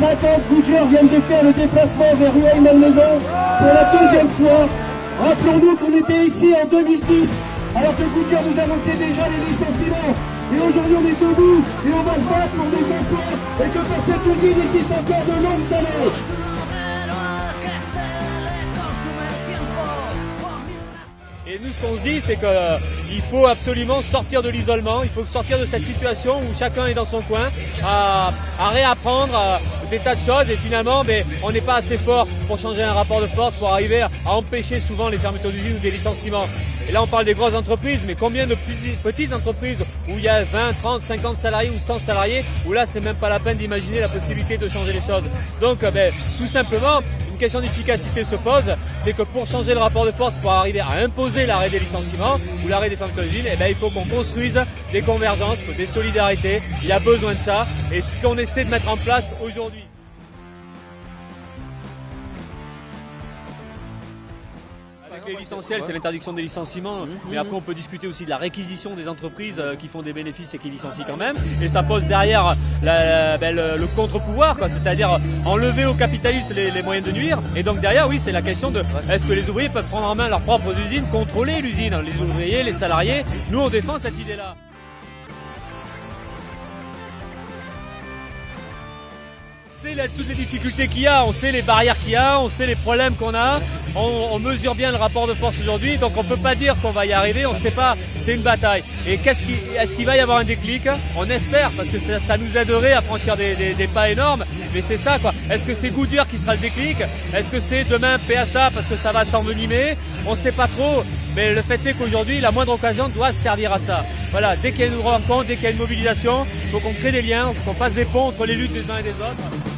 50 Goodyear viennent de faire le déplacement vers Rueil-Malmaison pour la deuxième fois. Rappelons-nous qu'on était ici en 2010, alors que Goodyear nous annonçait déjà les licenciements. Et aujourd'hui on est debout et on va se battre pour des emplois et que pour cette usine existe encore de longues années. Et nous, ce qu'on se dit, c'est qu'il faut absolument sortir de l'isolement, il faut sortir de cette situation où chacun est dans son coin, à réapprendre des tas de choses et finalement on n'est pas assez fort pour changer un rapport de force, pour arriver à empêcher souvent les fermetures d'usines ou des licenciements. Et là on parle des grosses entreprises, mais combien de petites entreprises où il y a 20, 30, 50 salariés ou 100 salariés, où là c'est même pas la peine d'imaginer la possibilité de changer les choses. Donc tout simplement, une question d'efficacité se pose, c'est que pour changer le rapport de force, pour arriver à imposer l'arrêt des licenciements ou l'arrêt des fermetures d'usines, il faut qu'on construise des convergences, des solidarités, il y a besoin de ça, et ce qu'on essaie de mettre en place aujourd'hui. L'essentiel, c'est l'interdiction des licenciements, mais après on peut discuter aussi de la réquisition des entreprises qui font des bénéfices et qui licencient quand même, et ça pose derrière le contre-pouvoir, c'est-à-dire enlever aux capitalistes les moyens de nuire, et donc derrière oui c'est la question de est-ce que les ouvriers peuvent prendre en main leurs propres usines, contrôler l'usine, les ouvriers, les salariés, nous on défend cette idée-là. On sait toutes les difficultés qu'il y a, on sait les barrières qu'il y a, on sait les problèmes qu'on a, on mesure bien le rapport de force aujourd'hui, donc on ne peut pas dire qu'on va y arriver, on ne sait pas, c'est une bataille. Et est-ce qu'il va y avoir un déclic? On espère, parce que ça nous aiderait à franchir des pas énormes, mais c'est ça quoi. Est-ce que c'est Goodyear qui sera le déclic? Est-ce que c'est demain PSA parce que ça va s'envenimer? On ne sait pas trop, mais le fait est qu'aujourd'hui, la moindre occasion doit servir à ça. Voilà, dès qu'il y a une rencontre, dès qu'il y a une mobilisation, il faut qu'on crée des liens, qu'on fasse des ponts entre les luttes des uns et des autres.